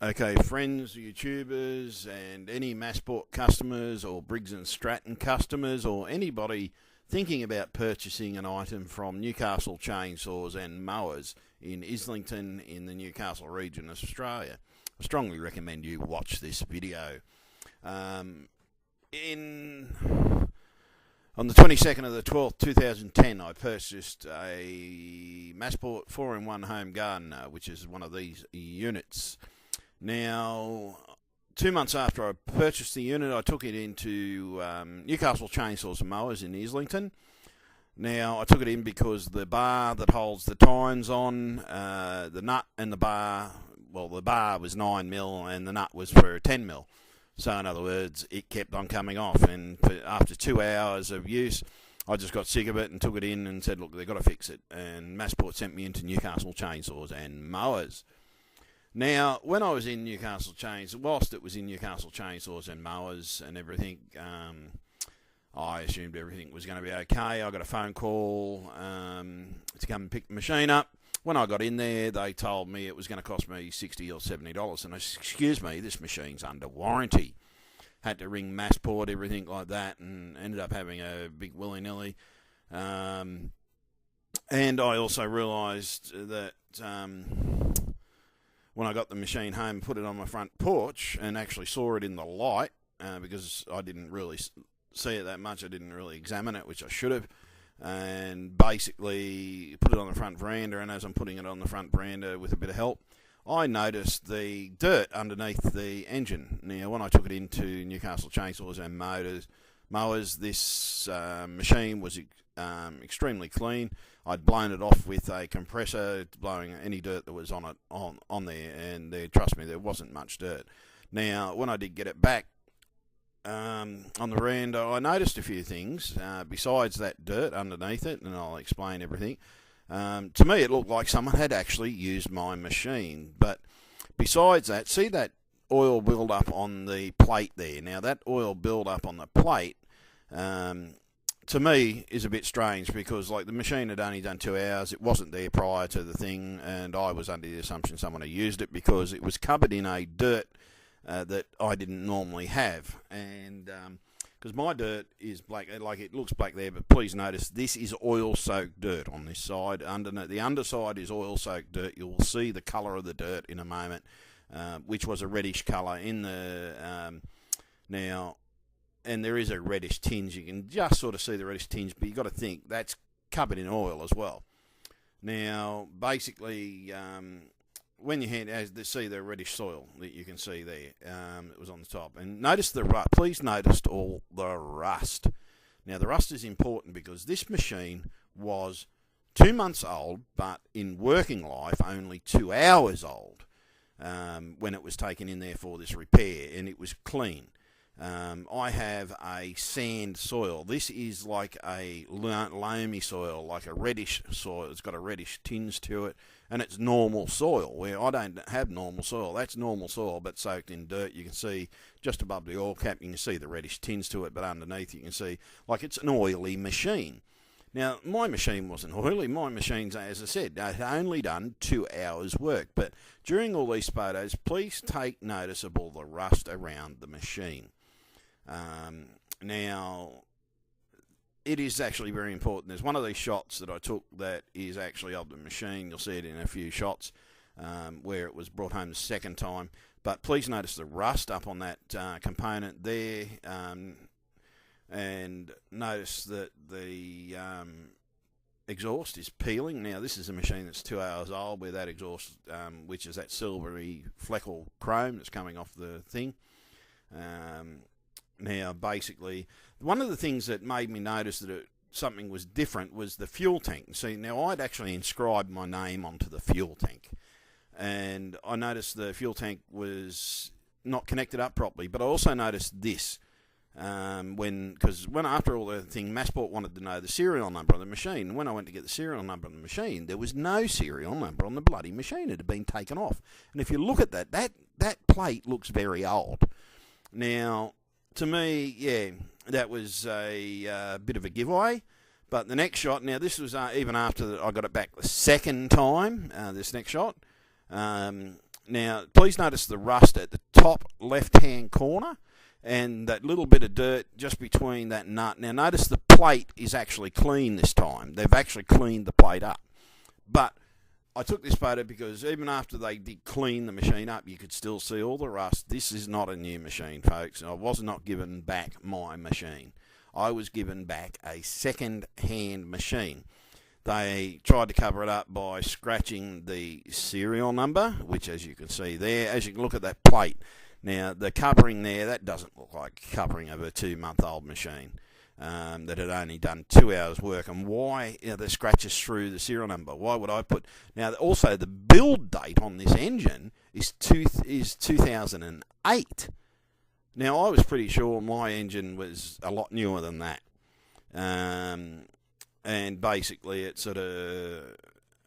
Okay, friends, YouTubers, and any Massport customers or Briggs and Stratton customers or anybody thinking about purchasing an item from Newcastle Chainsaws and Mowers in Islington in the Newcastle region of Australia, I strongly recommend you watch this video. On the 22nd of the 12th, 2010, I purchased a Massport 4-in-1 home gardener, which is one of these units. Now, 2 months after I purchased the unit, I took it into Newcastle Chainsaws and Mowers in Islington. Now, I took it in because the bar that holds the tines on, the nut and the bar, well, the bar was 9mm and the nut was for 10mm. So, in other words, it kept on coming off. And after 2 hours of use, I just got sick of it and took it in and said, look, they've got to fix it. And Massport sent me into Newcastle Chainsaws and Mowers. Now, when I was in Newcastle Chainsaws, whilst it was in Newcastle Chainsaws and Mowers and everything, I assumed everything was going to be okay. I got a phone call to come and pick the machine up. When I got in there, they told me it was going to cost me $60 or $70. And I said, excuse me, this machine's under warranty. Had to ring Massport, everything like that, and ended up having a big willy-nilly. And I also realised that when I got the machine home, put it on my front porch and actually saw it in the light, because I didn't really see it that much. I didn't really examine it, which I should have. And basically put it on the front veranda, and as I'm putting it on the front veranda with a bit of help, I noticed the dirt underneath the engine. Now, when I took it into Newcastle Chainsaws and Mowers, this machine was extremely clean. I'd blown it off with a compressor, blowing any dirt that was on it on there, and trust me, there wasn't much dirt. Now, when I did get it back on the veranda, I noticed a few things besides that dirt underneath it, and I'll explain everything. To me, it looked like someone had actually used my machine. But besides that, see that oil build up on the plate there? Now, that oil build up on the plate, to me, is a bit strange, because like the machine had only done 2 hours. It wasn't there prior to the thing, and I was under the assumption someone had used it because it was covered in a dirt that I didn't normally have. And because my dirt is black, like it looks black there, but please notice this is oil-soaked dirt on this side. The underside is oil-soaked dirt. You'll see the colour of the dirt in a moment, which was a reddish colour in the now. And there is a reddish tinge. You can just sort of see the reddish tinge, but you've got to think that's covered in oil as well. Now, basically, when you see the reddish soil that you can see there, it was on the top. And notice the rust. Please notice all the rust. Now, the rust is important because this machine was 2 months old, but in working life only 2 hours old when it was taken in there for this repair, and it was clean. I have a sand soil. This is like a loamy soil, like a reddish soil. It's got a reddish tinge to it, and it's normal soil, where I don't have normal soil. That's normal soil, but soaked in dirt. You can see just above the oil cap, you can see the reddish tinge to it, but underneath you can see like it's an oily machine. Now, my machine wasn't oily. My machine's, as I said, had only done 2 hours work. But during all these photos, please take notice of all the rust around the machine. Now, it is actually very important. There's one of these shots that I took that is actually of the machine. You'll see it in a few shots where it was brought home the second time. But please notice the rust up on that component there, and notice that the exhaust is peeling. Now, this is a machine that's 2 hours old, where that exhaust, which is that silvery fleckle chrome that's coming off the thing. Now, basically, one of the things that made me notice that something was different was the fuel tank. See, now I'd actually inscribed my name onto the fuel tank, and I noticed the fuel tank was not connected up properly. But I also noticed this, because after all the thing, Massport wanted to know the serial number of the machine. When I went to get the serial number of the machine, there was no serial number on the bloody machine. It had been taken off. And if you look at that plate looks very old. Now, to me, yeah, that was a bit of a giveaway. But the next shot, now this was even after I got it back the second time, this next shot, Now, please notice the rust at the top left-hand corner and that little bit of dirt just between that nut. Now, notice the plate is actually clean this time. They've actually cleaned the plate up. But I took this photo because even after they did clean the machine up, you could still see all the rust. This is not a new machine, folks. I was not given back my machine. I was given back a second-hand machine. They tried to cover it up by scratching the serial number, which, as you can see there, as you can look at that plate. Now, the covering there, that doesn't look like covering of a 2-month-old machine that had only done 2 hours work. And why the scratches through the serial number? Why would I put... Now, also, the build date on this engine is 2008. Now, I was pretty sure my engine was a lot newer than that. And basically, it sort of...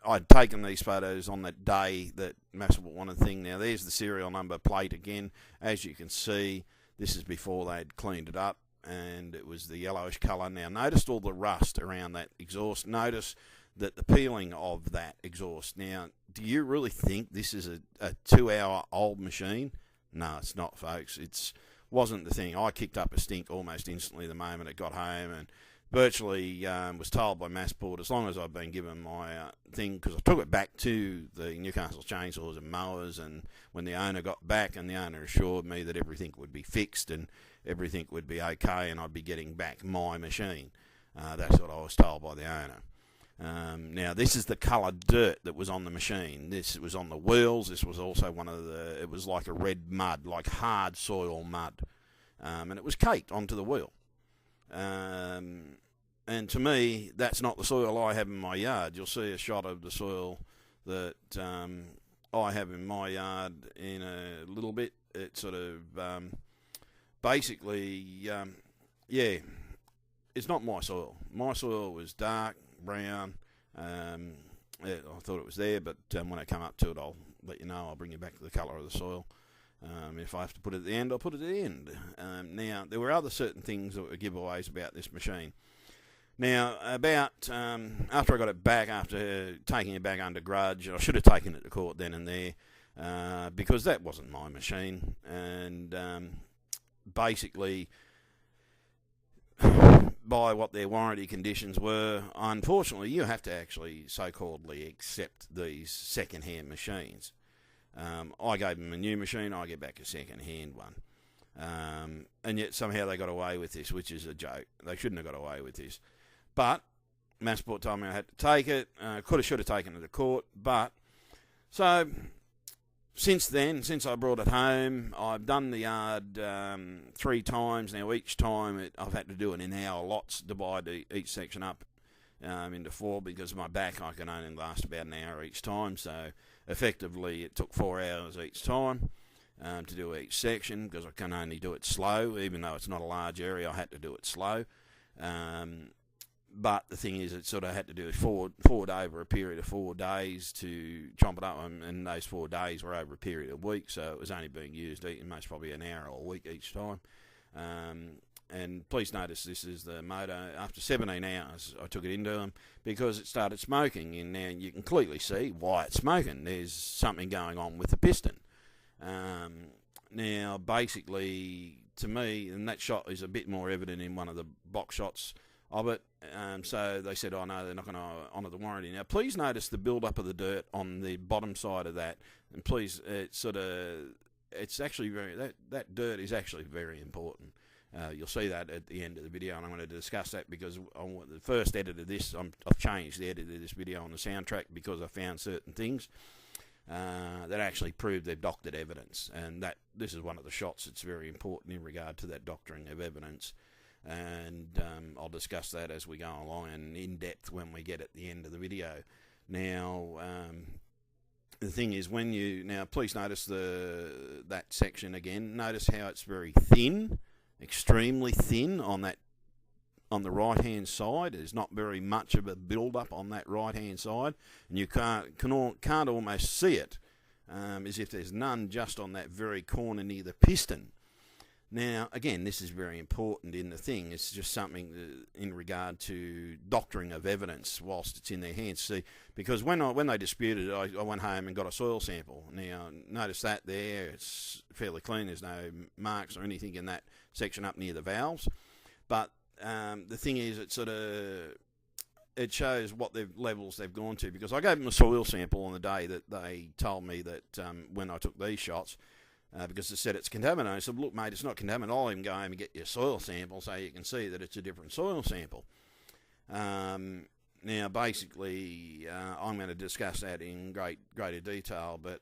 I'd taken these photos on that day that Massable wanted thing. Now, there's the serial number plate again. As you can see, this is before they'd cleaned it up, and it was the yellowish colour. Now, notice all the rust around that exhaust. Notice that the peeling of that exhaust. Now, do you really think this is a 2-hour-old machine? No, it's not, folks. It wasn't the thing. I kicked up a stink almost instantly the moment it got home, and virtually was told by Massport, as long as I've been given my thing, because I took it back to the Newcastle chainsaws and mowers, and when the owner got back, and the owner assured me that everything would be fixed and everything would be okay and I'd be getting back my machine. That's what I was told by the owner. Now, this is the coloured dirt that was on the machine. This was on the wheels. This was also it was like a red mud, like hard soil mud. And it was caked onto the wheel. And to me, that's not the soil I have in my yard. You'll see a shot of the soil that I have in my yard in a little bit. It's sort of basically, it's not my soil. My soil was dark brown. I thought it was there, but when I come up to it, I'll let you know. I'll bring you back to the colour of the soil. If I have to put it at the end, I'll put it at the end. Now, there were other certain things that were giveaways about this machine. Now, about after I got it back, after taking it back under grudge, I should have taken it to court then and there, because that wasn't my machine. And basically, by what their warranty conditions were, unfortunately, you have to actually so-calledly accept these second-hand machines. I gave them a new machine, I get back a second-hand one. And yet somehow they got away with this, which is a joke. They shouldn't have got away with this. But Massport told me I had to take it. Should have taken it to court. But, so, since then, since I brought it home, I've done the yard 3 times. Now, each time I've had to do it in hour lots, divide each section up into 4, because my back, I can only last about an hour each time. So, effectively, it took 4 hours each time to do each section, because I can only do it slow. Even though it's not a large area, I had to do it slow. But the thing is, it sort of had to do it forward over a period of 4 days to chomp it up, and those 4 days were over a period of weeks, so it was only being used most probably an hour or a week each time. And please notice this is the motor. After 17 hours, I took it into them because it started smoking, and now you can clearly see why it's smoking. There's something going on with the piston. Now, basically, to me, and that shot is a bit more evident in one of the box shots of it. So they said, oh no, they're not going to honour the warranty. Now, please notice the build-up of the dirt on the bottom side of that, and please, it's actually that dirt is actually very important. You'll see that at the end of the video, and I'm going to discuss that because on the first edit of this, I've changed the edit of this video on the soundtrack because I found certain things that actually prove they've doctored evidence, and that this is one of the shots that's very important in regard to that doctoring of evidence. And I'll discuss that as we go along and in depth when we get at the end of the video. Now, the thing is, please notice that section again. Notice how it's very thin, extremely thin on the right hand side. There's not very much of a build up on that right hand side, and you can't almost see it, as if there's none just on that very corner near the piston. Now, again, this is very important in the thing. It's just something in regard to doctoring of evidence whilst it's in their hands. See, because when they disputed it, I went home and got a soil sample. Now, notice that there, it's fairly clean. There's no marks or anything in that section up near the valves. But the thing is, it shows what levels they've gone to, because I gave them a soil sample on the day that they told me that when I took these shots, because they said it's contaminated. I said, look, mate, it's not contaminated. I'll even go home and get your soil sample so you can see that it's a different soil sample. Now, basically, I'm going to discuss that in greater detail, but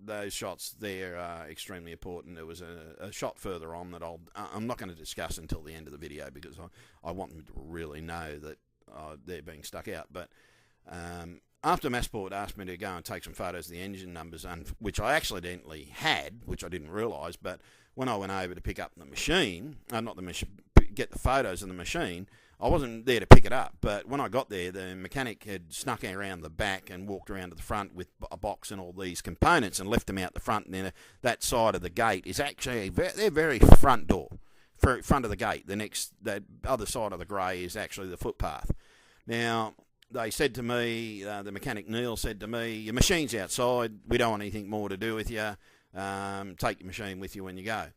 those shots there are extremely important. There was a shot further on that I'm not going to discuss until the end of the video, because I want them to really know that they're being stuck out. But after Massport asked me to go and take some photos of the engine numbers, which I accidentally had, which I didn't realise, but when I went over to pick up the machine, get the photos of the machine, I wasn't there to pick it up. But when I got there, the mechanic had snuck around the back and walked around to the front with a box and all these components and left them out the front. And then that side of the gate is actually their very front door, front of the gate. The other side of the grey is actually the footpath. Now, they said to me, the mechanic Neil said to me, your machine's outside, we don't want anything more to do with you, take your machine with you when you go.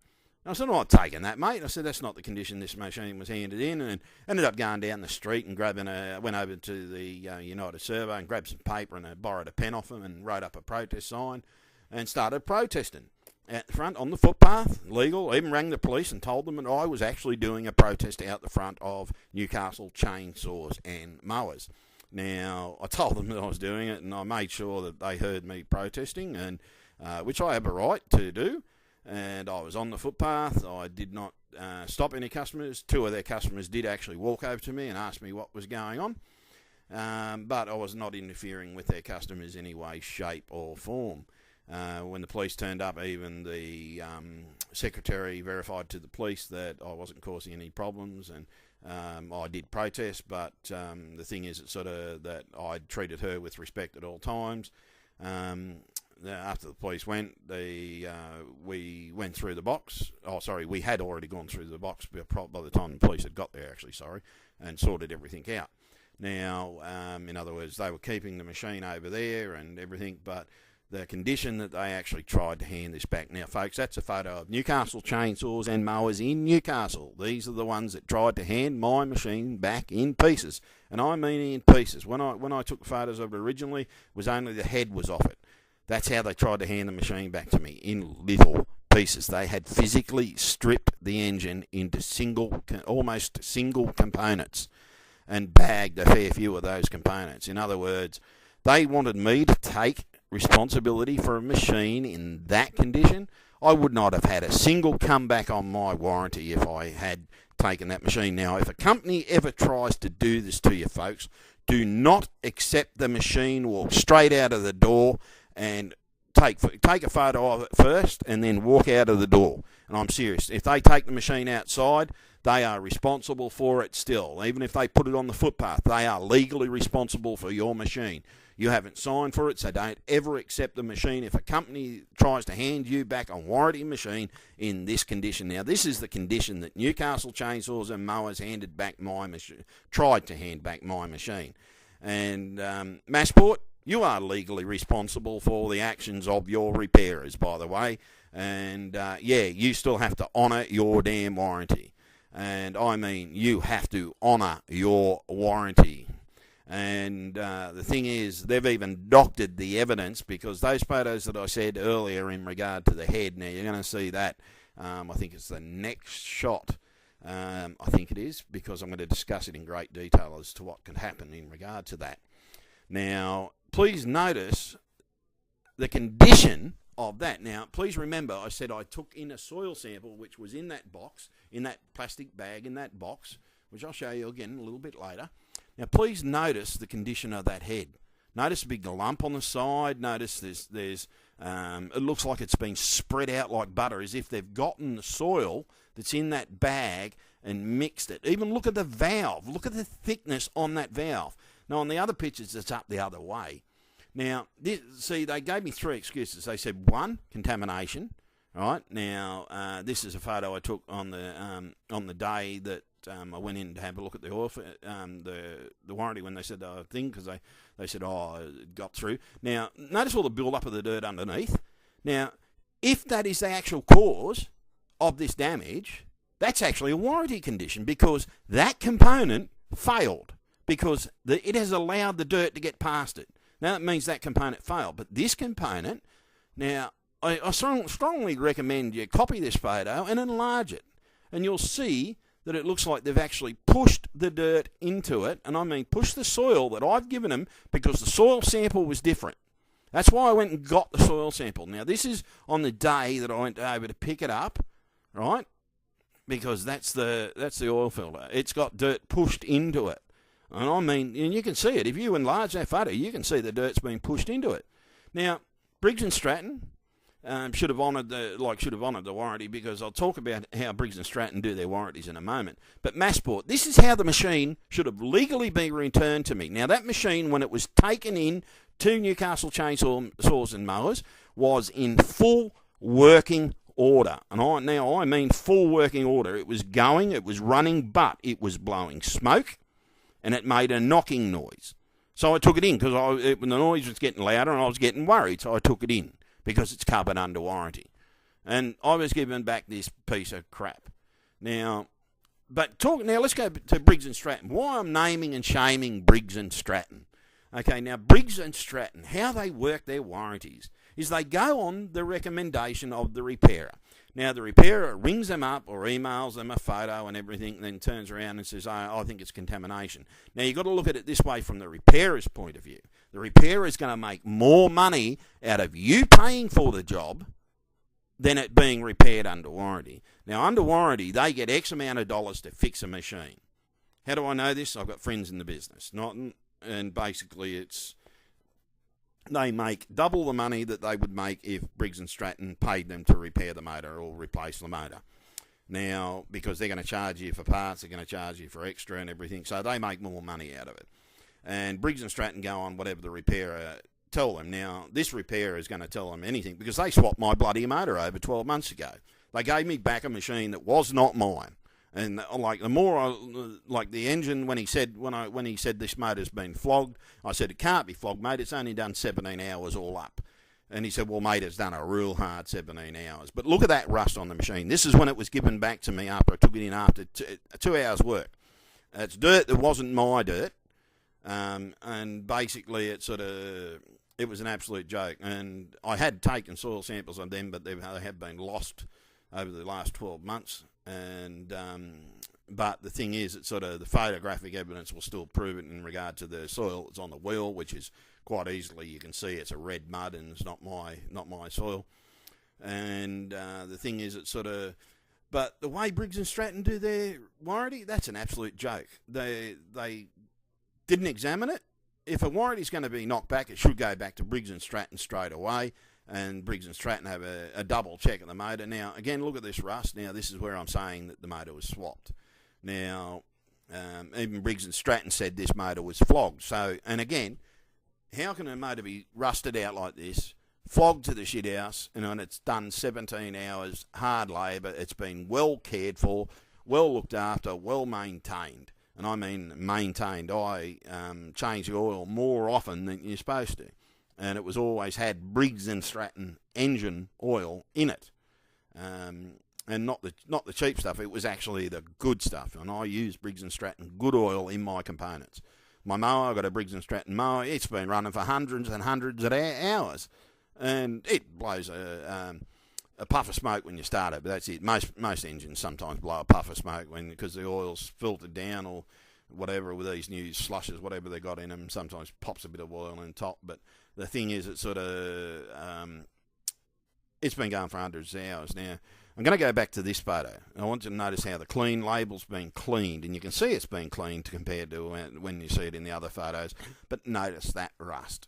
And I said, I'm not taking that, mate. I said, that's not the condition this machine was handed in, and ended up going down the street and went over to the United Servo and grabbed some paper and borrowed a pen off them and wrote up a protest sign and started protesting out the front on the footpath, legal. Even rang the police and told them that I was actually doing a protest out the front of Newcastle Chainsaws and Mowers. Now, I told them that I was doing it, and I made sure that they heard me protesting, and which I have a right to do. And I was on the footpath. I did not stop any customers. 2 of their customers did actually walk over to me and ask me what was going on, but I was not interfering with their customers in any way, shape, or form. When the police turned up, even the secretary verified to the police that I wasn't causing any problems, and I did protest, but the thing is, it's that I treated her with respect at all times. After the police went, we went through the box. Oh, sorry, we had already gone through the box by the time the police had got there, actually, and sorted everything out. Now, in other words, they were keeping the machine over there and everything, but the condition that they actually tried to hand this back. Now, folks, that's a photo of Newcastle Chainsaws and Mowers in Newcastle. These are the ones that tried to hand my machine back in pieces, and I mean in pieces. When I took photos of it originally, it was only the head was off it. That's how they tried to hand the machine back to me, in little pieces. They had physically stripped the engine into almost single components and bagged a fair few of those components. In other words, they wanted me to take responsibility for a machine in that condition. I would not have had a single comeback on my warranty if I had taken that machine. Now, if a company ever tries to do this to you, folks, do not accept the machine, walk straight out of the door and take a photo of it first and then walk out of the door. And I'm serious. If they take the machine outside, they are responsible for it still. Even if they put it on the footpath, they are legally responsible for your machine. You haven't signed for it, so don't ever accept the machine if a company tries to hand you back a warranty machine in this condition. Now, this is the condition that Newcastle Chainsaws and Mowers handed back my machine, tried to hand back my machine. And Massport, you are legally responsible for the actions of your repairers, by the way. And, you still have to honour your damn warranty. And I mean, you have to honour your warranty. And the thing is, they've even doctored the evidence, because those photos that I said earlier in regard to the head, now you're going to see that, I think it's the next shot, I think it is, because I'm going to discuss it in great detail as to what can happen in regard to that. Now, please notice the condition of that. Now, please remember, I said I took in a soil sample, which was in that box, in that plastic bag, in that box, which I'll show you again a little bit later. Now, please notice the condition of that head. Notice a big lump on the side. Notice there's it looks like it's been spread out like butter, as if they've gotten the soil that's in that bag and mixed it. Even look at the valve. Look at the thickness on that valve. Now, on the other pictures, it's up the other way. Now, they gave me 3 excuses. They said, 1, contamination. Right now, this is a photo I took on the day that I went in to have a look at the oil, the warranty when they said the thing, because they said, oh, it got through. Now, notice all the build-up of the dirt underneath. Now, if that is the actual cause of this damage, that's actually a warranty condition, because that component failed, because it has allowed the dirt to get past it. Now, that means that component failed. But this component, now, I strongly recommend you copy this photo and enlarge it. And you'll see that it looks like they've actually pushed the dirt into it. And I mean pushed the soil that I've given them, because the soil sample was different. That's why I went and got the soil sample. Now, this is on the day that I went over to pick it up, right? Because that's the oil filter. It's got dirt pushed into it. And I mean, and you can see it. If you enlarge that photo, you can see the dirt's been pushed into it. Now, Briggs and Stratton should have honoured the warranty, because I'll talk about how Briggs and Stratton do their warranties in a moment. But Massport, this is how the machine should have legally been returned to me. Now, that machine, when it was taken in to Newcastle Chainsaws and Mowers, was in full working order. And I mean full working order. It was going, it was running, but it was blowing smoke, and it made a knocking noise. So I took it in, because when the noise was getting louder and I was getting worried, so I took it in, because it's covered under warranty. And I was given back this piece of crap. Now, let's go to Briggs and Stratton. Why I'm naming and shaming Briggs and Stratton. Okay, now Briggs and Stratton, how they work their warranties is they go on the recommendation of the repairer. Now, the repairer rings them up or emails them a photo and everything, and then turns around and says, oh, I think it's contamination. Now, you've got to look at it this way from the repairer's point of view. The repairer is going to make more money out of you paying for the job than it being repaired under warranty. Now, under warranty, they get X amount of dollars to fix a machine. How do I know this? I've got friends in the business. And basically, they make double the money that they would make if Briggs and Stratton paid them to repair the motor or replace the motor. Now, because they're going to charge you for parts, they're going to charge you for extra and everything, so they make more money out of it. And Briggs and Stratton go on whatever the repairer tell them. Now, this repairer is going to tell them anything, because they swapped my bloody motor over 12 months ago. They gave me back a machine that was not mine. And the engine, when he said this motor's been flogged, I said, it can't be flogged, mate. It's only done 17 hours all up. And he said, well, mate, it's done a real hard 17 hours. But look at that rust on the machine. This is when it was given back to me after I took it in after 2 hours work. It's dirt that wasn't my dirt. And basically it was an absolute joke. And I had taken soil samples on them, but they have been lost over the last 12 months. And but the thing is, it's the photographic evidence will still prove it in regard to the soil that's on the wheel, which is quite easily, you can see it's a red mud and it's not my soil. And the thing is, but the way Briggs and Stratton do their warranty, that's an absolute joke. They didn't examine it. If a warranty's going to be knocked back, it should go back to Briggs and Stratton straight away. And Briggs and Stratton have a double check of the motor. Now, again, look at this rust. Now, this is where I'm saying that the motor was swapped. Now, even Briggs and Stratton said this motor was flogged. So, and again, how can a motor be rusted out like this, flogged to the shit house, and it's done 17 hours hard labour, it's been well cared for, well looked after, well maintained. And I mean maintained. I change the oil more often than you're supposed to. And it was always had Briggs and Stratton engine oil in it, and not the cheap stuff. It was actually the good stuff, and I use Briggs and Stratton good oil in my components. My mower, I've got a Briggs and Stratton mower. It's been running for hundreds and hundreds of hours, and it blows a puff of smoke when you start it. But that's it. Most engines sometimes blow a puff of smoke because the oil's filtered down or whatever with these new slushes, whatever they got in them. Sometimes pops a bit of oil on top, but the thing is, it's been going for hundreds of hours. Now, I'm going to go back to this photo. I want you to notice how the clean label's been cleaned, and you can see it's been cleaned compared to when you see it in the other photos, but notice that rust.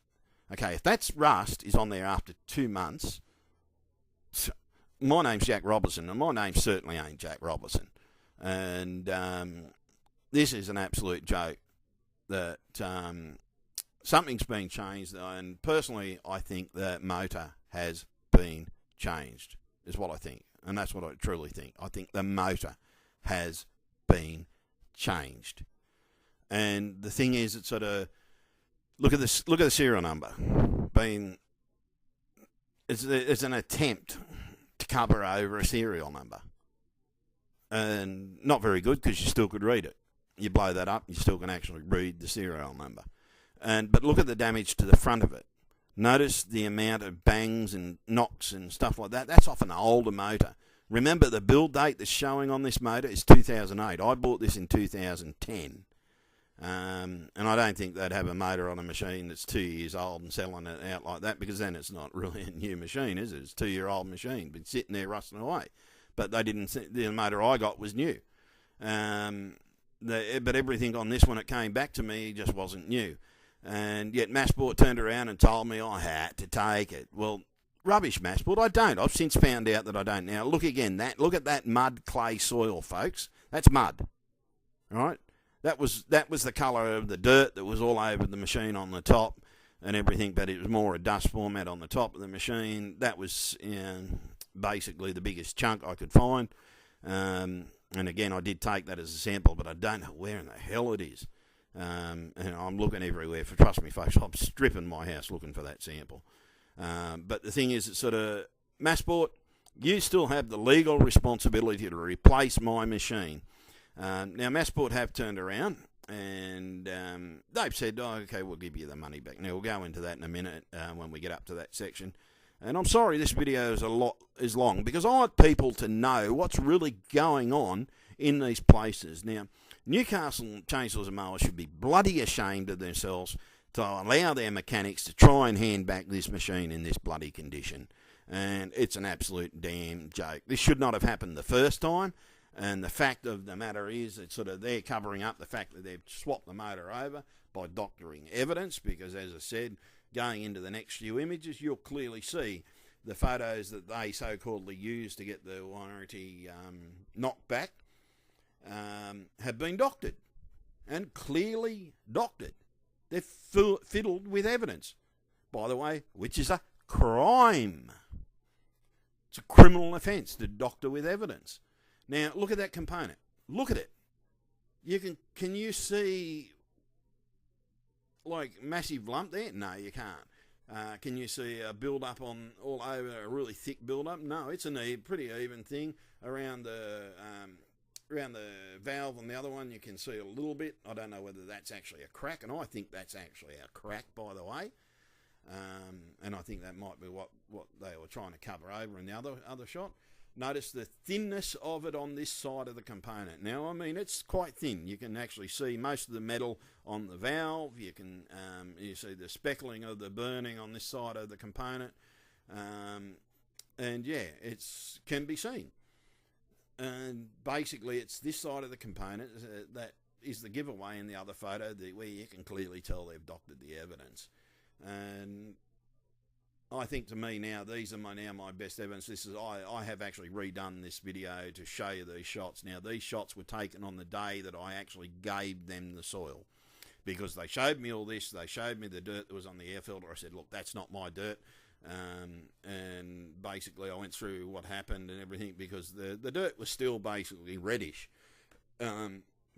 Okay, if that rust is on there after 2 months, my name's Jack Robertson, and my name certainly ain't Jack Robertson. And this is an absolute joke that something's been changed, and personally I think the motor has been changed. is what I think. And that's what I truly think. I think the motor has been changed. And the thing is, it's sort of, look at the serial number. It's an attempt to cover over a serial number. And not very good, because you still could read it. You blow that up, you still can actually read the serial number. But look at the damage to the front of it. Notice the amount of bangs and knocks and stuff like that. That's off an older motor. Remember, the build date that's showing on this motor is 2008. I bought this in 2010. And I don't think they'd have a motor on a machine that's 2 years old and selling it out like that, because then it's not really a new machine, is it? It's a 2-year-old machine, been sitting there rusting away. But they didn't. The motor I got was new. But everything on this, when it came back to me, just wasn't new. And yet Massport turned around and told me I had to take it. Well, rubbish, Massport. I don't. I've since found out that I don't. Now, look again. Look at that mud clay soil, folks. That's mud. All right? That was the colour of the dirt that was all over the machine on the top and everything, but it was more a dust format on the top of the machine. That was basically the biggest chunk I could find. And again, I did take that as a sample, but I don't know where in the hell it is. And I'm looking everywhere. Trust me, folks, I'm stripping my house looking for that sample. But the thing is, it's sort of, Massport, you still have the legal responsibility to replace my machine. Now, Massport have turned around and they've said, oh, okay, we'll give you the money back. Now, we'll go into that in a minute when we get up to that section. And I'm sorry this video is long, because I want people to know what's really going on in these places. Now, Newcastle chainsaws and mowers should be bloody ashamed of themselves to allow their mechanics to try and hand back this machine in this bloody condition. And it's an absolute damn joke. This should not have happened the first time. And the fact of the matter is, it's sort of they're covering up the fact that they've swapped the motor over by doctoring evidence, because, as I said, going into the next few images, you'll clearly see the photos that they so-calledly used to get the warranty knockback have been doctored, and clearly doctored. They're fiddled with evidence, by the way, which is a crime. It's a criminal offence to doctor with evidence. Now, look at that component. Look at it. Can you see, like, massive lump there? No, you can't. Can you see a build-up all over, a really thick build-up? No, it's a pretty even thing around the valve on the other one. You can see a little bit. I don't know whether that's actually a crack, and I think that's actually a crack, by the way. And I think that might be what they were trying to cover over in the other shot. Notice the thinness of it on this side of the component. Now, I mean, it's quite thin. You can actually see most of the metal on the valve. You can you see the speckling of the burning on this side of the component. And yeah, it's can be seen. And basically, it's this side of the component that is the giveaway in the other photo, where you can clearly tell they've doctored the evidence. And I think, to me now, these are my best evidence. I have actually redone this video to show you these shots. Now, these shots were taken on the day that I actually gave them the soil, because they showed me all this. They showed me the dirt that was on the air filter. I said, look, that's not my dirt. And basically, I went through what happened and everything, because the dirt was still basically reddish.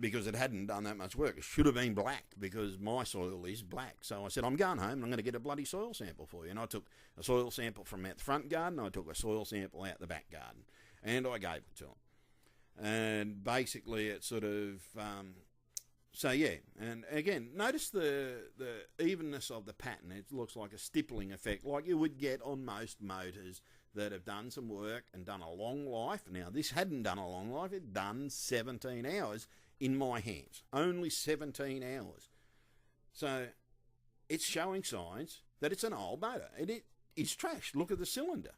Because it hadn't done that much work. It should have been black, because my soil is black. So I said, I'm going home and I'm going to get a bloody soil sample for you. And I took a soil sample from out the front garden. I took a soil sample out the back garden. And I gave it to them. And basically it sort of... so yeah, and again, notice the evenness of the pattern. It looks like a stippling effect, like you would get on most motors that have done some work and done a long life. Now, this hadn't done a long life. It'd done 17 hours in my hands. Only 17 hours. So it's showing signs that it's an old motor. It is trashed. Look at the cylinder.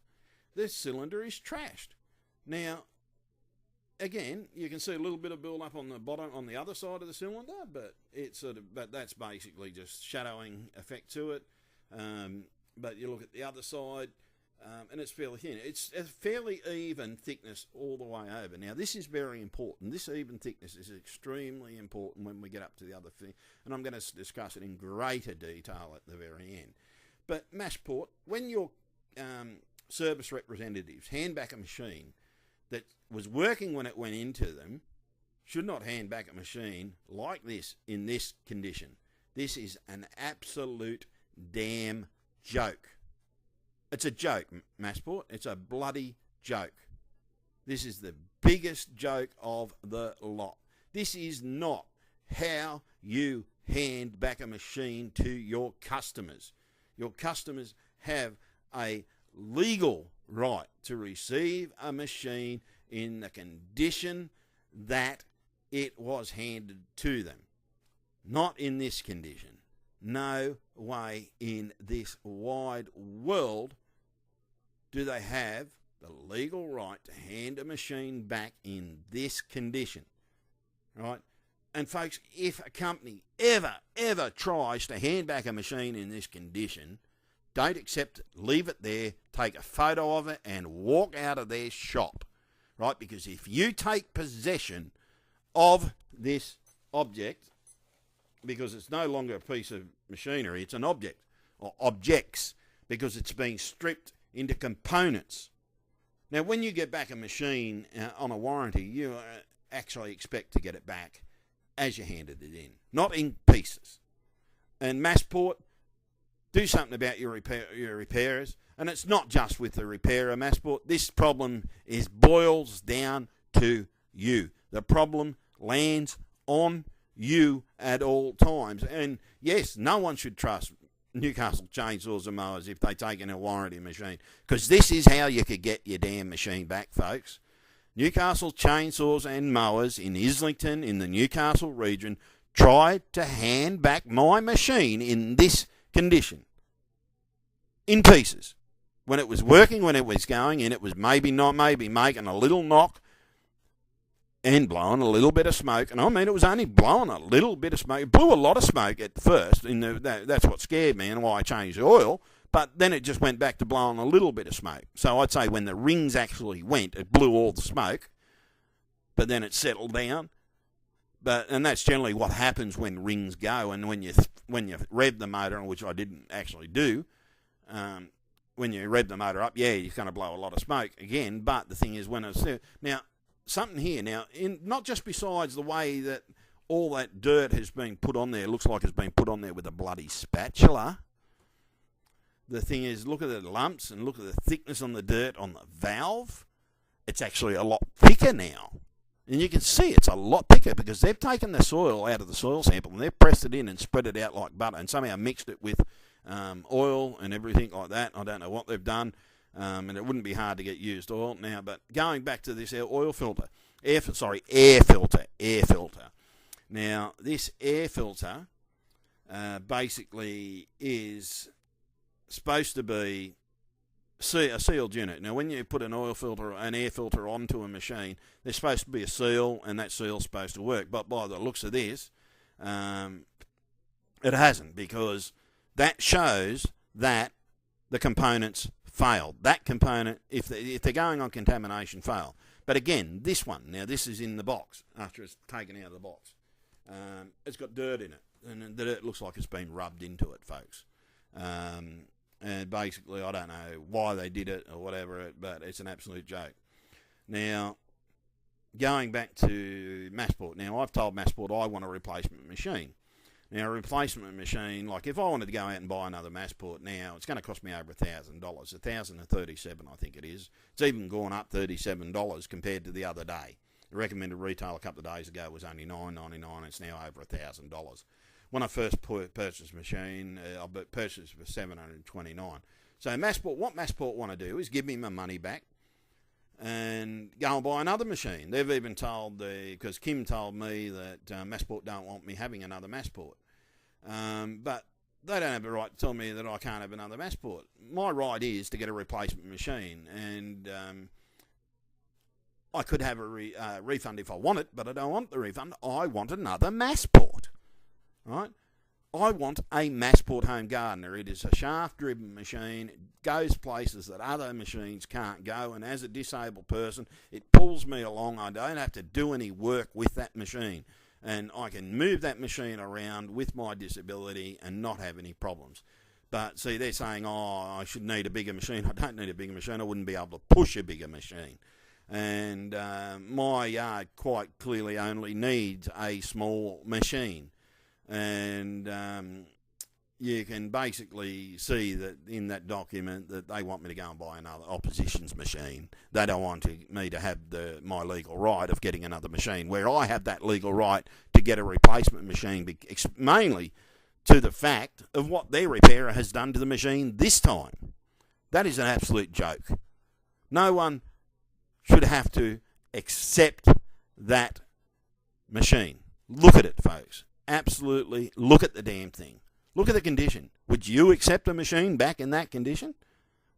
The cylinder is trashed. Now, again, you can see a little bit of build up on the bottom, on the other side of the cylinder, but that's basically just shadowing effect to it. But you look at the other side, and it's fairly thin. It's a fairly even thickness all the way over. Now, this is very important. This even thickness is extremely important when we get up to the other thing, and I'm going to discuss it in greater detail at the very end. But Massport, when you're service representatives hand back a machine that was working when it went into them should not hand back a machine like this in this condition. This is an absolute damn joke. It's a joke, Massport. It's a bloody joke. This is the biggest joke of the lot. This is not how you hand back a machine to your customers. Your customers have a legal right to receive a machine in the condition that it was handed to them. Not in this condition. No way in this wide world do they have the legal right to hand a machine back in this condition. Right? And folks, if a company ever tries to hand back a machine in this condition, don't accept it. Leave it there, take a photo of it, and walk out of their shop. Right? Because if you take possession of this object, because it's no longer a piece of machinery, it's an object, or objects, because it's being stripped into components. Now, when you get back a machine on a warranty, you actually expect to get it back as you handed it in, not in pieces. And Massport, do something about your repairers. And it's not just with the repairer, Massport. This problem boils down to you. The problem lands on you at all times. And yes, no one should trust Newcastle chainsaws and mowers if they take in a warranty machine, because this is how you could get your damn machine back, folks. Newcastle chainsaws and mowers in Islington, in the Newcastle region, tried to hand back my machine in this condition, in pieces, when it was working, when it was going, and it was maybe making a little knock and blowing a little bit of smoke. And I mean, it was only blowing a little bit of smoke. It blew a lot of smoke at first, that's what scared me and why I changed the oil. But then it just went back to blowing a little bit of smoke. So I'd say when the rings actually went, it blew all the smoke, but then it settled down. And that's generally what happens when rings go, and when you rev the motor, which I didn't actually do. When you rev the motor up, yeah, you're going to blow a lot of smoke again. But the thing is, when it's now. Something here now, not just besides the way that all that dirt has been put on there, looks like it's been put on there with a bloody spatula. The thing is, look at the lumps and look at the thickness on the dirt on the valve. It's actually a lot thicker now. And you can see it's a lot thicker because they've taken the soil out of the soil sample and they've pressed it in and spread it out like butter and somehow mixed it with oil and everything like that. I don't know what they've done. And it wouldn't be hard to get used oil now. But going back to this oil filter, air filter. Now, this air filter basically is supposed to be a sealed unit. Now, when you put an air filter onto a machine, there's supposed to be a seal, and that seal's supposed to work. But by the looks of this, it hasn't, because that shows that the components failed. That component, if they're going on contamination, failed. But again, this one, now this is in the box after it's taken out of the box. It's got dirt in it, and the dirt looks like it's been rubbed into it, folks. And basically, I don't know why they did it or whatever, but it's an absolute joke. Now, going back to Massport. Now, I've told Massport I want a replacement machine. Now, a replacement machine, like if I wanted to go out and buy another Massport now, it's going to cost me over $1,000, $1,037 I think it is. It's even gone up $37 compared to the other day. The recommended retail a couple of days ago was only $9.99. It's now over $1,000. When I first purchased the machine, I purchased it for $729. So what Massport want to do is give me my money back and go and buy another machine. They've even told because Kim told me that Massport don't want me having another Massport. But they don't have the right to tell me that I can't have another Massport. My right is to get a replacement machine, and I could have a refund if I want it, but I don't want the refund. I want another Massport. Right? I want a Massport home gardener. It is a shaft-driven machine. It goes places that other machines can't go, and as a disabled person, it pulls me along. I don't have to do any work with that machine, and I can move that machine around with my disability and not have any problems. But see, they're saying, oh, I should need a bigger machine. I don't need a bigger machine. I wouldn't be able to push a bigger machine. And my yard quite clearly only needs a small machine. And you can basically see that in that document that they want me to go and buy another opposition's machine. They don't want me to have my legal right of getting another machine, where I have that legal right to get a replacement machine, mainly to the fact of what their repairer has done to the machine this time. That is an absolute joke. No one should have to accept that machine. Look at it, folks. Absolutely look at the damn thing. Look at the condition. Would you accept a machine back in that condition?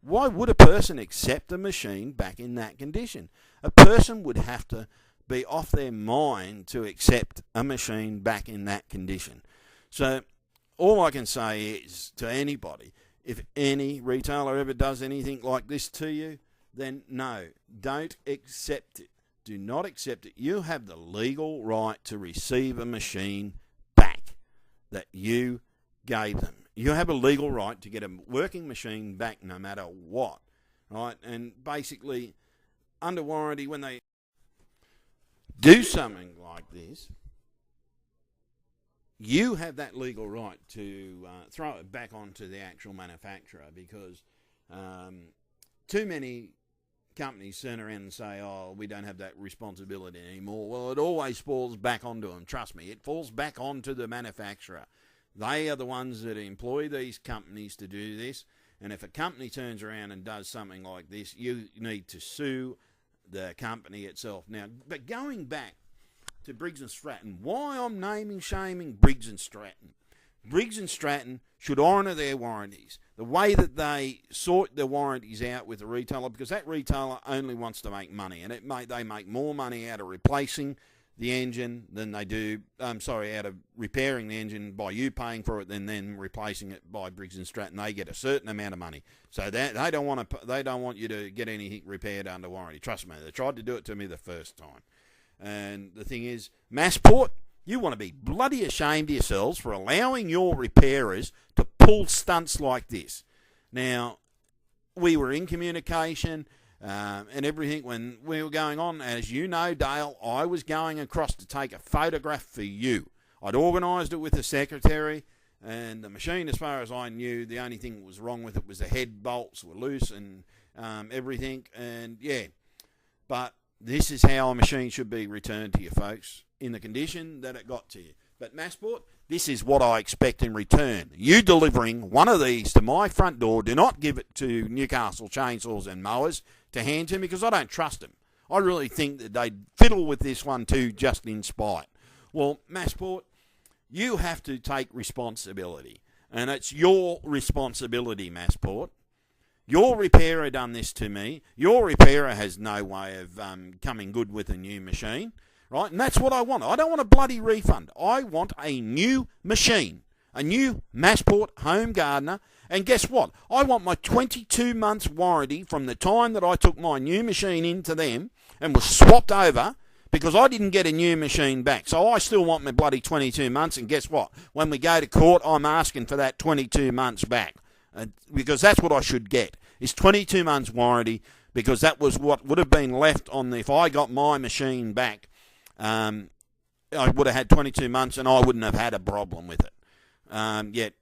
Why would a person accept a machine back in that condition? A person would have to be off their mind to accept a machine back in that condition. So all I can say is to anybody, if any retailer ever does anything like this to you, then no, don't accept it. Do not accept it. You have the legal right to receive a machine back that you gave them. You have a legal right to get a working machine back no matter what, right? And basically, under warranty, when they do something like this, you have that legal right to throw it back onto the actual manufacturer, because too many companies turn around and say, oh, we don't have that responsibility anymore. Well, it always falls back onto them. Trust me, it falls back onto the manufacturer. They are the ones that employ these companies to do this. And if a company turns around and does something like this, you need to sue the company itself. Now, but going back to Briggs & Stratton, why I'm naming shaming Briggs & Stratton. Briggs & Stratton should honour their warranties. The way that they sort the warranties out with the retailer, because that retailer only wants to make money, and they make more money out of replacing the engine than they do, out of repairing the engine by you paying for it than then replacing it by Briggs & Stratton. They get a certain amount of money. So that they don't want you to get anything repaired under warranty. Trust me, they tried to do it to me the first time. And the thing is, Massport, you want to be bloody ashamed of yourselves for allowing your repairers to pull stunts like this. Now, we were in communication and everything when we were going on. As you know, Dale, I was going across to take a photograph for you. I'd organised it with the secretary, and the machine, as far as I knew, the only thing that was wrong with it was the head bolts were loose and everything. And, yeah, but this is how a machine should be returned to you, folks, in the condition that it got to you. But Massport, this is what I expect in return. You delivering one of these to my front door. Do not give it to Newcastle Chainsaws and Mowers to hand to me, because I don't trust them. I really think that they'd fiddle with this one too, just in spite. Well, Massport, you have to take responsibility. And it's your responsibility, Massport. Your repairer done this to me. Your repairer has no way of coming good with a new machine, right? And that's what I want. I don't want a bloody refund. I want a new machine, a new Massport home gardener. And guess what? I want my 22 months warranty from the time that I took my new machine into them and was swapped over, because I didn't get a new machine back. So I still want my bloody 22 months. And guess what? When we go to court, I'm asking for that 22 months back. Because that's what I should get, is 22 months warranty, because that was what would have been left on if I got my machine back. I would have had 22 months and I wouldn't have had a problem with it. Yet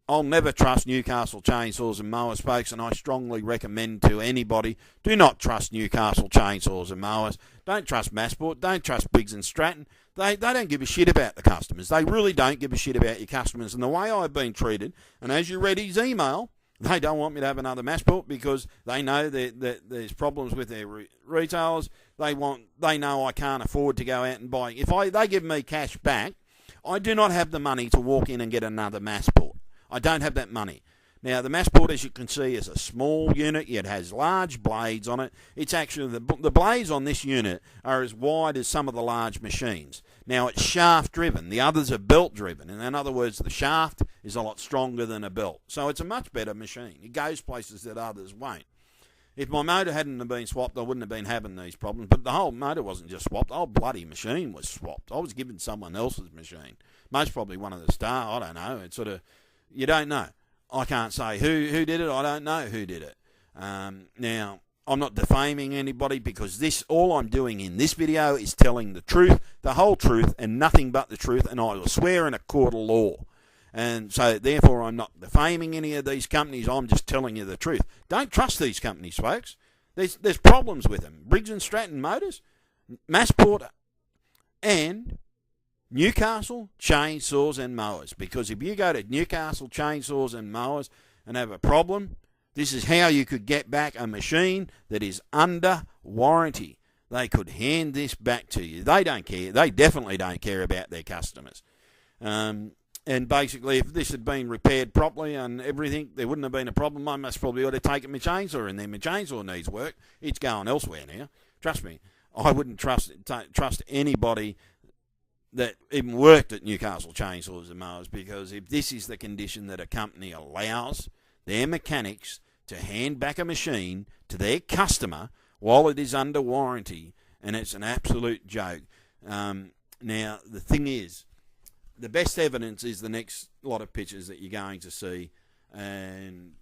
I'll never trust Newcastle Chainsaws and Mowers, folks, and I strongly recommend to anybody, do not trust Newcastle Chainsaws and Mowers. Don't trust Massport. Don't trust Briggs & Stratton. They don't give a shit about the customers. They really don't give a shit about your customers. And the way I've been treated, and as you read his email, they don't want me to have another Massport because they know that there's problems with their retailers. They know I can't afford to go out and buy. If they give me cash back, I do not have the money to walk in and get another Massport. I don't have that money. Now, the Massport, as you can see, is a small unit. It has large blades on it. It's actually, the blades on this unit are as wide as some of the large machines. Now, it's shaft-driven. The others are belt-driven. And in other words, the shaft is a lot stronger than a belt. So it's a much better machine. It goes places that others won't. If my motor hadn't have been swapped, I wouldn't have been having these problems. But the whole motor wasn't just swapped. The whole bloody machine was swapped. I was given someone else's machine. Most probably one of the staff. I don't know. It's sort of, you don't know. I can't say who did it. I don't know who did it. Now, I'm not defaming anybody, because all I'm doing in this video is telling the truth, the whole truth, and nothing but the truth, and I will swear in a court of law. And so, therefore, I'm not defaming any of these companies. I'm just telling you the truth. Don't trust these companies, folks. There's problems with them. Briggs & Stratton Motors, Massport, and Newcastle Chainsaws and Mowers. Because if you go to Newcastle Chainsaws and Mowers and have a problem, this is how you could get back a machine that is under warranty. They could hand this back to you. They don't care. They definitely don't care about their customers. And basically, if this had been repaired properly and everything, there wouldn't have been a problem. I must probably ought to take my chainsaw in there. My chainsaw needs work. It's going elsewhere now. Trust me. I wouldn't trust anybody that even worked at Newcastle Chainsaws and Mowers, because if this is the condition that a company allows their mechanics to hand back a machine to their customer while it is under warranty, and it's an absolute joke. Now, the thing is, the best evidence is the next lot of pictures that you're going to see, and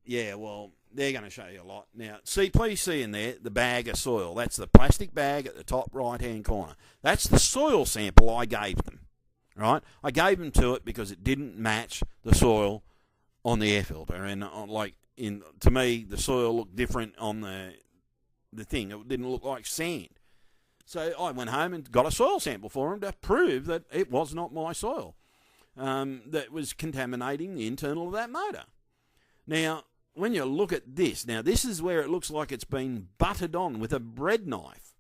yeah, well, they're going to show you a lot. Now, please see in there the bag of soil. That's the plastic bag at the top right-hand corner. That's the soil sample I gave them, right? I gave them to it because it didn't match the soil on the air filter, and to me, the soil looked different on the thing. It didn't look like sand. So I went home and got a soil sample for them to prove that it was not my soil that was contaminating the internal of that motor. Now, when you look at this, this is where it looks like it's been buttered on with a bread knife.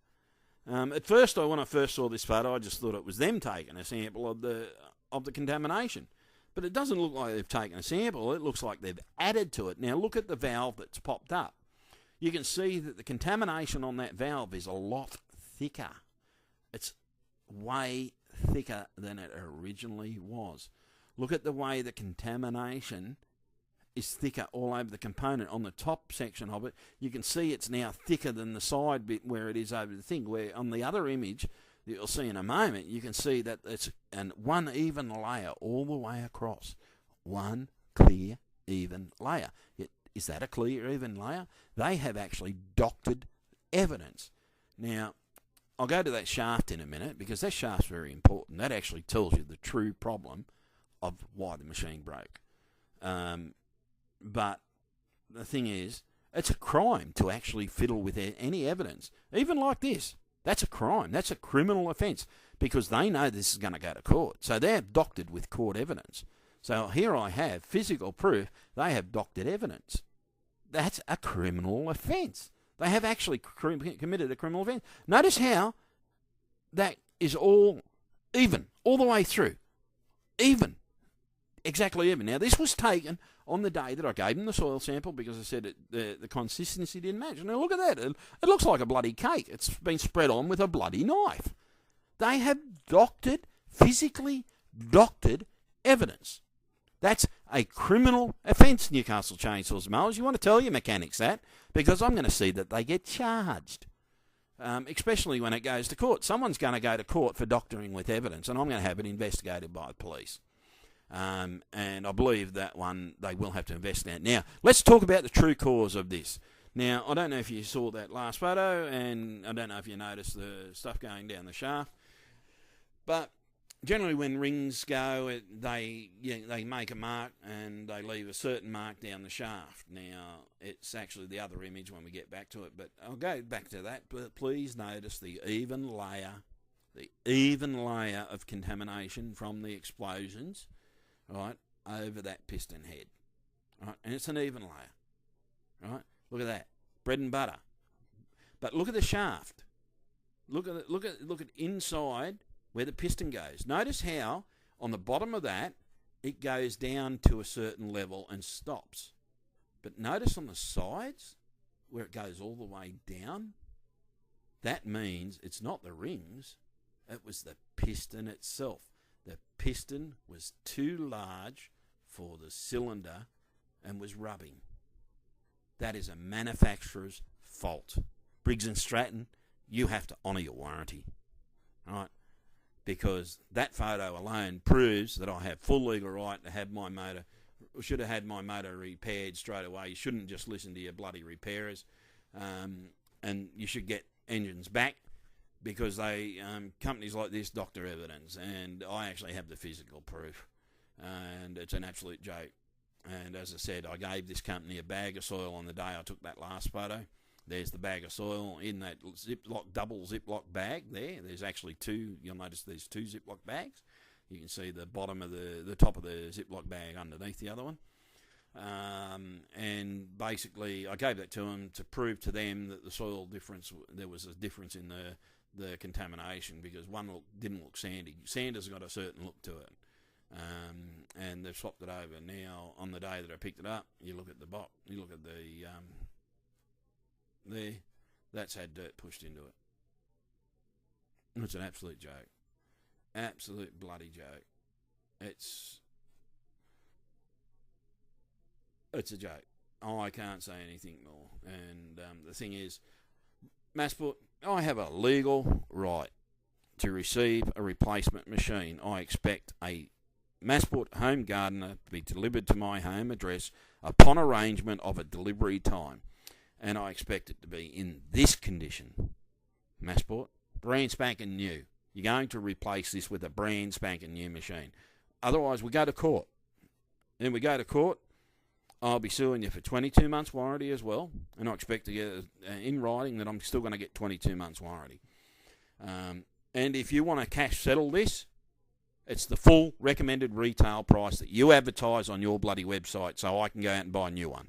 At first, when I first saw this photo, I just thought it was them taking a sample of the contamination. But it doesn't look like they've taken a sample. It looks like they've added to it. Now, look at the valve that's popped up. You can see that the contamination on that valve is a lot thicker. It's way thicker than it originally was. Look at the way the contamination is thicker all over the component. On the top section of it, you can see it's now thicker than the side bit where it is over the thing, where on the other image that you'll see in a moment, you can see that it's one even layer all the way across. One clear, even layer. Is that a clear, even layer? They have actually doctored evidence. Now, I'll go to that shaft in a minute, because that shaft's very important. That actually tells you the true problem of why the machine broke. But the thing is, it's a crime to actually fiddle with any evidence. Even like this, that's a crime. That's a criminal offence, because they know this is going to go to court. So they're doctored with court evidence. So here I have physical proof they have doctored evidence. That's a criminal offence. They have actually committed a criminal offence. Notice how that is all even, all the way through. Even. Exactly even. Now, this was taken on the day that I gave them the soil sample, because I said the consistency didn't match. Now, look at that. It looks like a bloody cake. It's been spread on with a bloody knife. They have physically doctored evidence. That's a criminal offence, Newcastle Chainsaws and Mowers. You want to tell your mechanics that, because I'm going to see that they get charged, especially when it goes to court. Someone's going to go to court for doctoring with evidence, and I'm going to have it investigated by the police. And I believe that one they will have to investigate. Now, let's talk about the true cause of this. Now, I don't know if you saw that last photo, and I don't know if you noticed the stuff going down the shaft, but generally when rings go, they make a mark, and they leave a certain mark down the shaft. Now, it's actually the other image when we get back to it, but I'll go back to that. But please notice the even layer of contamination from the explosions, right, over that piston head, right, and it's an even layer, right. Look at that, bread and butter. But look at the shaft. Look at inside where the piston goes. Notice how on the bottom of that it goes down to a certain level and stops. But notice on the sides where it goes all the way down. That means it's not the rings. It was the piston itself. The piston was too large for the cylinder and was rubbing. That is a manufacturer's fault. Briggs & Stratton, you have to honour your warranty, right? Because that photo alone proves that I have full legal right to have my motor should have had my motor repaired straight away. You shouldn't just listen to your bloody repairers, and you should get engines back, because they companies like this doctor evidence, and I actually have the physical proof, and it's an absolute joke. And as I said, I gave this company a bag of soil on the day I took that last photo. There's the bag of soil in that double Ziploc bag there. There's actually two. You'll notice there's two Ziploc bags. You can see the bottom of the top of the Ziploc bag underneath the other one. And basically, I gave that to them to prove to them that the soil difference, there was a difference in the contamination, because one didn't look sandy. Sand has got a certain look to it. And they've swapped it over. Now, on the day that I picked it up, you look at the you look at the there, that's had dirt pushed into it. It's an absolute joke. Absolute bloody joke. It's a joke. I can't say anything more. And the thing is, Massport, I have a legal right to receive a replacement machine. I expect a Massport home gardener to be delivered to my home address upon arrangement of a delivery time. And I expect it to be in this condition. Massport, brand spanking new. You're going to replace this with a brand spanking new machine. Otherwise, we go to court. Then we go to court, I'll be suing you for 22 months warranty as well. And I expect to get in writing that I'm still going to get 22 months warranty. And if you want to cash settle this, it's the full recommended retail price that you advertise on your bloody website, so I can go out and buy a new one.